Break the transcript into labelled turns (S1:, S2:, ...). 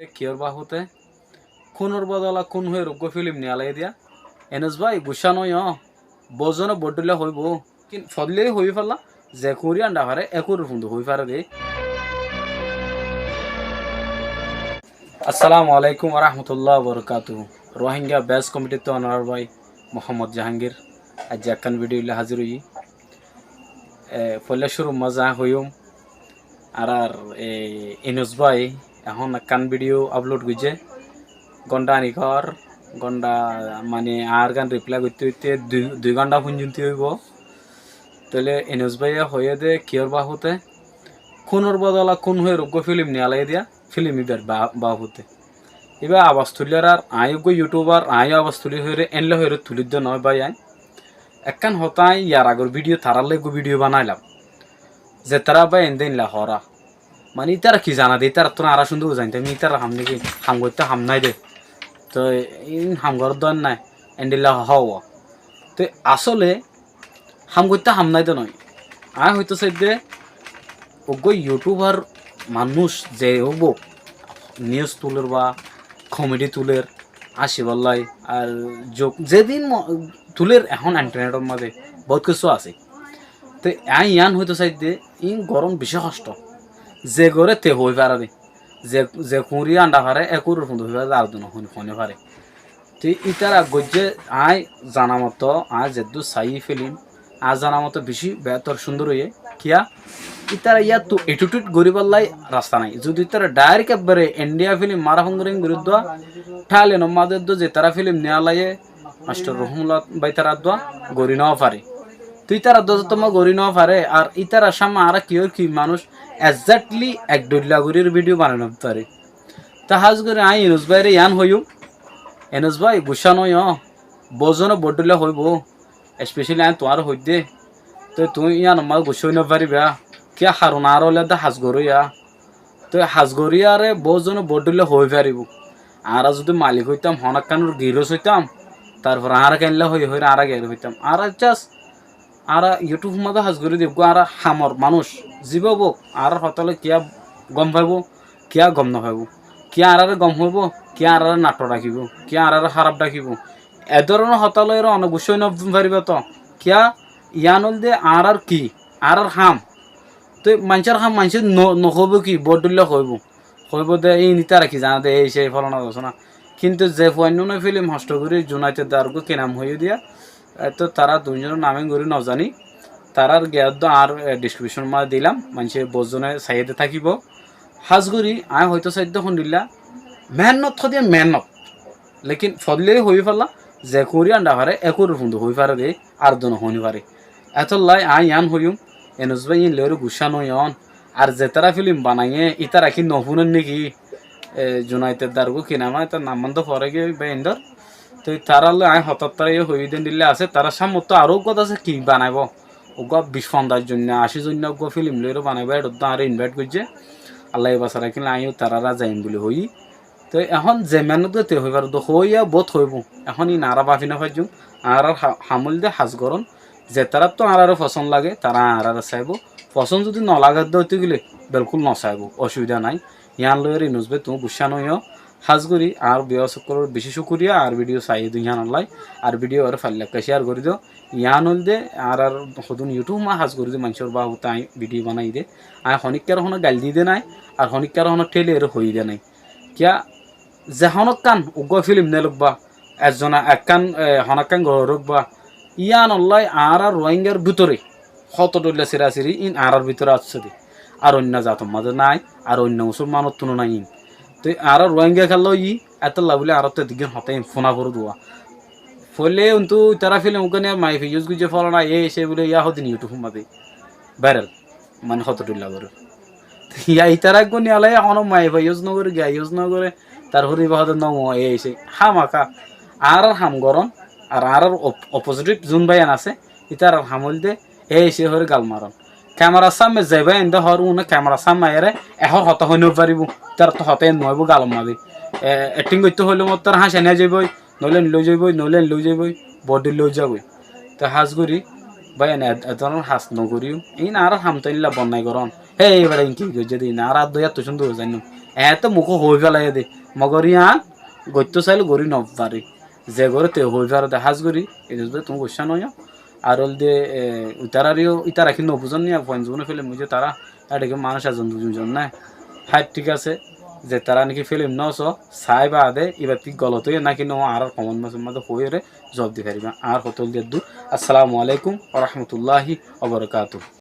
S1: কিয়র বাহুতে খুনের বদলা খুন হয়ে রোগ্য ফিল্ম নিয়ালাই দিয়া এনএস ভাই গুসা নয় বজনে বডলে হইব কিন্তু ফদলে হই ফেললা যে কুড়ি আন্ডা পারে একুর ফুন্দু হই পারে রে। আসসালামু আলাইকুম রহমতুল্লাহ বরকাতু। রোহিঙ্গা বেস কমিটিতে অনার ভাই মোহাম্মদ জাহাঙ্গীর আজ একখান ভিডিও হাজির হই ফলে শুরু মজা হইম আর এনএস ভাই এখন একখান ভিডিও আপলোড করছে ঘন্টা নিকর ঘন্টা মানে আর গান রিপ্লাই করতে করতে দুই ঘন্টা পর্যন্ত হইব। তাহলে এনএস ভাইয়া হয়ে দে কিয়র বাহুতে খুনের বদলা খুন হয়ে রোগ্য ফিল্ম নিয়ালাই দিয়া ফিল্ম ইবার বাহুতে এবার আওয়াজ তুলিয়ার আর আয়োগ্য ইউটিউবার আয়ো আওয়াজ তুলি হয়ে এনলে হয়ে তুলির দ নয় ভাই আই একখান হতাই ইয়ার আগর ভিডিও তারার লেগো ভিডিও বানাইলাম যে তারা ভাই এন দিনলা হরা মানে ইতারা কি জানা দে ইতারা তো আরা সুন্দর জানতে আমি ইতারা হাম নাকি হাম করতে হাম নাই দে তো হাম ঘর দন নাই এন্ডিল্লা হওয়া তো আসলে হাম করতে হাম নাই তো নয় আয় হয়তো সাইডে ওগো ইউটিউবার মানুষ যে হবো নিউজ তুলের বা কমেডি তুলের আসিবাল্লাই আর যোগ যেদিন তুলের এখন ইন্টারনেটের মধ্যে বহুত কিছু আছে তো আই ইয়ান হয়তো সাইডে ইন গরম বেশি কষ্ট যে করে তে হই পারে যে যে কুড়ি আন্ডা পারে একুর ফুন্দু হই পারে আর দুনো হনে পারে তো ইতার গজ্জে আই জানা মতো আজ যেদু সাই ফিল্ম আজ জানা মতো বেশি বেহতর সুন্দর হয়ে কিয়া ইতারা ইয়া তো এটুটুট গরিবাল্লাই রাস্তা নাই যদি তারা ডাইরেক্ট একবারে ইন্ডিয়া ফিল্ম মারা হঙ্গরিং বিরুদ্ধ ঠালে নমাদের যে তারা ফিল্ম নেওয়া লাগে মাস্টার রহমুল্লাহ বাই তারা দোয়া গড়ি নেওয়া পারে তুই তারা তোমার গড়ি নেওয়া পারে আর ইতারা সামনে আর কি মানুষ এক্স্যাক্টলি এক ডুল্লাগুড়ির ভিডিও বানানো পারে তা হাজ করে আই এনএস ভাইরে ইয়ান হইও এনএস ভাই গুসা নয় বজনে বডলে হইব স্পেশালি আই তোমার হই দে তো তুই ইয়ান আমার গুছাই নপারিবা কে হারুন আর হলে তো হাজগরিয়া তো হাজগরিয়ারে বজনে বডলে হই পারিব আর যদি মালিক হইতাম হনাক্কানোর গিরস হইতাম তারপর আর কেনলে হই হই আর গের হইতাম আর জাস্ট আর ইউটিউব মধ্যে হাজগরি দিব আর হামর মানুষ জীবব আর হতলে কিয়া গম পাইব কিয়া গম নাপাইব কিয়া আর গম হইব কিয়া আর নাটক রাখিব কিয়া আর খারাপ রাখিব এ ধরনের হতলে অনেক গুছাই নপারিব তো কিয়া ইয়ানল দে আর কি আর হাম তো মানুষের হাম মানুষের নহব কি বদলে হইব দে এই নিতা রাখি জানা দে এই সেই ফলনা না কিন্তু যে অন্য ফিল্ম হস্ত করে জুনাইটেড দারগো কে নাম হয়ে দিয়া তো তারা দুজনের নামে গড়ি নজানি তারার জ্ঞাত আর ডিসক্রিপশন মা দিলাম মানুষে বজনে সাইডে থাকিব হাজগুড়ি আয় হয়তো সাইড শুনিলা মেহনত দিয়ে মেহনত লেকিন ফদলে হই ফেললা যে করি আন্ডা পারে একুর ফুন্দু হই পারে দে আর দন হনি পারে এত লাই আই ইয়ান হইম এনস ভাই ইন লের গুসা নয়ন আর যে তারা ফিল্ম বানাইয়ে ইতারা কি নহুনেন নাকি জুনাইটেড দারগো কিনামা তার নাম তো পরে গিয়ে বেন্দর তো তারা আই হতাত্তারা হই দিন দিলে আছে তারা সামর্থ্য আরও কথা আছে কি বানাইব ওগা 20-50 জন 80 জন ওগা ফিল্ম লেরও বানাইব এটা আর ইনভাইট করছে আল্লাহ বাসারা কিনা আইও তারা যাইম বলে হই তো এখন যে মেনুতে তে হইবার তো হইয়া বোধ হইব এখন ই নারা বাফি না পাইজুম আর হামল দে হাজ গরন যে তারা তো আর পছন্দ লাগে তারা আর চাইব পছন্দ যদি নলাগার দইতে গেলে বিলকুল নচাইব অসুবিধা নাই ইয়ান লয়ের ইনুজবে তুমি গুসা নইও হাজগুড়ি আর বিয়াসকলের বেশি শুকুরিয়া আর ভিডিও চাই দিই ইয়ান অনলাই আর ভিডিও আর ফাইলাকে শেয়ার করে দিও ইয়ান হল দে আর সদুন ইউটিউব মা হাজ করে দিয়ে মানুষের বাহু তাই ভিডিও বানাই দে আর হনিকার হন গাল দি দে নাই আর হনিকার হন ঠেলে এর হই দে নাই কিয়া যেহনক কান উগ্র ফিল্ম নেলকবা একজনা একখান হনাকান গরকবা ইয়ান অনলাই আর রোহিঙ্গার ভিতরে কত ডলে সিরাসিরি ইন আর ভিতরে আসছে দি আর অন্য জাতর মাঝে নাই আর অন্য মুসলমানের তুলো নাই ইন তো আর রোহিঙ্গা খেললো এত লাভলে আর তো দিকে হতে ফোনা করে দেওয়া ফলে কিন্তু তারা ফিল্ম ওখানে মাই ভিউজ গুজে ফলো না সে বলে ইয়া হদিন ইউটিউব মাঝে ভাইরাল মানে কত ডলা করে ইয়া ইতারা গুনি আলাই এখন মাই ভিউজ নগরে গিয়া ইউজ নগরে তার হরি বাহাদুর নম সে হামাকা আর হাম গরম আর অপোজিট যোন ভাইয়ান আছে ইতার হামল দে সে হরে গাল মারন ক্যামেরার সামনে যাইবা এন্দা হর উনে ক্যামেরার সামনে এরে এখন হতা হইন পারিব তার তো হতে নইব গাল মারি অ্যাক্টিং করতে হইলে মত তার হাসে নিয়ে যাইবই নইলে লই যাইবই নইলে লই যাইবই বডি লই যাবই তো হাজ করি ভাই এত হাস নকরিও এই না আর হামতাইলা বন্যাই করন হে এবারে কি যদি না আর দয়া তো সুন্দর জানো এত মুখ হই ফেলাই দে মগরিয়ান গত্য চাইলে গড়ি নপারি যে গড়ে তে হই ফেলে দেখাজ করি এই তুমি গোসা নয় আর হল দিয়ে ইতারারিও ইতারা কিন্তু নবুজন নিয়ে পয়েন্টগুলো ফেলে মুঝে তারা এটাকে মানুষ এজন দুজন না হ্যাঁ ঠিক আছে যে তারা নাকি ফিল্ম নস চাই বা দে এবার তুই গলত হয়ে নাকি ন আর কমন মাসের মধ্যে হয়ে জব দি পারিবা আর হতল দিয়ে দূর আসসালামু আলাইকুম ওয়া রাহমাতুল্লাহি ওয়া বারাকাতুহু।